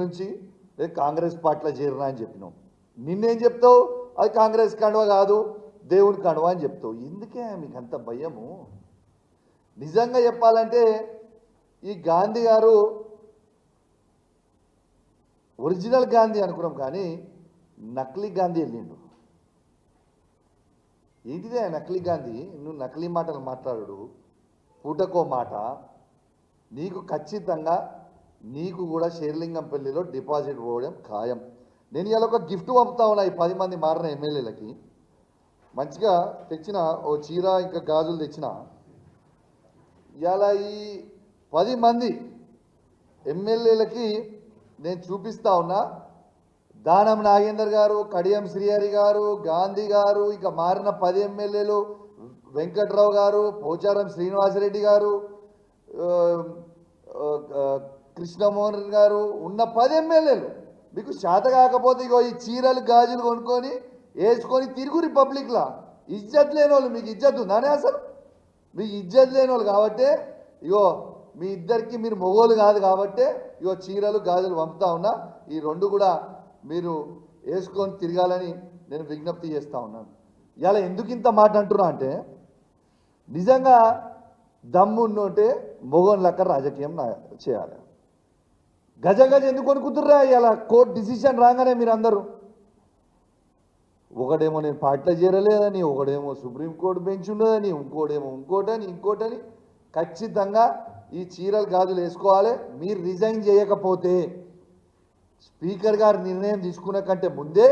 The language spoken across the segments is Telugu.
నుంచి కాంగ్రెస్ పార్టీలో చేరినా అని చెప్పినావు. నిన్నేం చెప్తావు? అది కాంగ్రెస్ కండువ కాదు, దేవుని కండువ అని చెప్తావు. ఎందుకే మీకు అంత భయము? నిజంగా చెప్పాలంటే ఈ గాంధీ గారు ఒరిజినల్ గాంధీ అనుకున్నాం, కానీ నకిలీ గాంధీ వెళ్ళిండు. ఏంటిదే నకిలీ గాంధీ? నువ్వు నకిలీ మాటలు మాట్లాడు, పూటకో మాట. నీకు ఖచ్చితంగా నీకు కూడా షేర్లింగంపల్లిలో డిపాజిట్ పోవడం ఖాయం. నేను ఇలా ఒక గిఫ్ట్ పంపుతా ఉన్నా ఈ 10 మంది మారిన ఎమ్మెల్యేలకి. మంచిగా తెచ్చిన ఓ చీర ఇంకా గాజులు తెచ్చిన. ఇలా ఈ 10 మంది ఎమ్మెల్యేలకి నేను చూపిస్తా ఉన్నా. దానం నాగేందర్ గారు, కడియం శ్రీహరి గారు, గాంధీ గారు, ఇక మారిన 10 ఎమ్మెల్యేలు, వెంకట్రావు గారు, పోచారం శ్రీనివాసరెడ్డి గారు, కృష్ణమోహన్ గారు ఉన్న 10 ఎమ్మెల్యేలు మీకు శాత కాకపోతే ఇగో ఈ చీరలు గాజులు కొనుక్కొని వేసుకొని తిరుగు రిపబ్లిక్లా. ఇజ్జత్ లేని వాళ్ళు, మీకు ఇజ్జత్ ఉందానే అసలు? మీకు ఇజ్జత్ లేని వాళ్ళు కాబట్టే ఇగో మీ ఇద్దరికి మీరు మొగోలు కాదు కాబట్టే ఇగో చీరలు గాజులు పంపుతా ఉన్నా. ఈ 2 కూడా మీరు వేసుకొని తిరగాలని నేను విజ్ఞప్తి చేస్తూ ఉన్నాను. ఇలా ఎందుకు ఇంత మాట అంటున్నా అంటే, నిజంగా దమ్మున్నోటే మొగోన్ లెక్క రాజకీయం చేయాలి. గజ ఎందుకు కొనుక్కుతుర్రా? ఇలా కోర్టు డిసిషన్ రాగానే మీరు అందరూ ఒకడేమో నేను పార్టీలో చేరలేదని, ఒకడేమో సుప్రీంకోర్టు బెంచ్ ఉన్నదని, ఇంకోటేమో ఇంకోటని ఖచ్చితంగా ఈ చీరలు గాజులు వేసుకోవాలి. మీరు రిజైన్ చేయకపోతే స్పీకర్ గారు నిర్ణయం తీసుకునే కంటే ముందే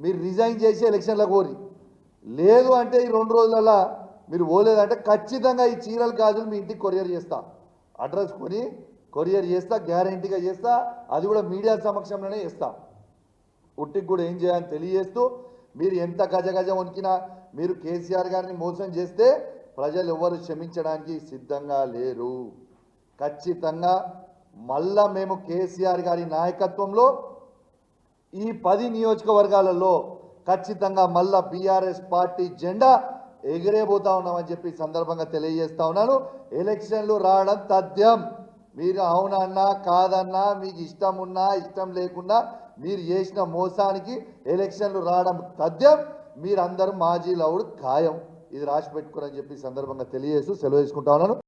మీరు రిజైన్ చేసి ఎలక్షన్లకు కోరి, లేదు అంటే ఈ 2 రోజులలో మీరు పోలేదంటే ఖచ్చితంగా ఈ చీరలు గాజులు మీ ఇంటికి కొరియర్ చేస్తా. అడ్రస్ కొని కొరియర్ చేస్తా, గ్యారంటీగా చేస్తా. అది కూడా మీడియా సమక్షంలోనే చేస్తా. ఉట్టికి కూడా ఏం చేయాలని తెలియజేస్తూ, మీరు ఎంత గజ వణికినా మీరు కేసీఆర్ గారిని మోసం చేస్తే ప్రజలు ఎవరు క్షమించడానికి సిద్ధంగా లేరు. ఖచ్చితంగా మళ్ళా మేము కేసీఆర్ గారి నాయకత్వంలో ఈ 10 నియోజకవర్గాలలో ఖచ్చితంగా మళ్ళా బీఆర్ఎస్ పార్టీ జెండా ఎగిరేపోతా ఉన్నామని చెప్పి సందర్భంగా తెలియజేస్తా ఉన్నాను. ఎలక్షన్లు రావడం తథ్యం. మీరు అవునన్నా కాదన్నా, మీకు ఇష్టం ఉన్నా ఇష్టం లేకుండా మీరు చేసిన మోసానికి ఎలక్షన్లు రావడం తథ్యం. మీరందరూ మాజీ లౌడ్ ఖాయం. ఇది రాసి పెట్టుకోరని చెప్పి సందర్భంగా తెలియజేస్తూ సెలవు తీసుకుంటా ఉన్నాను.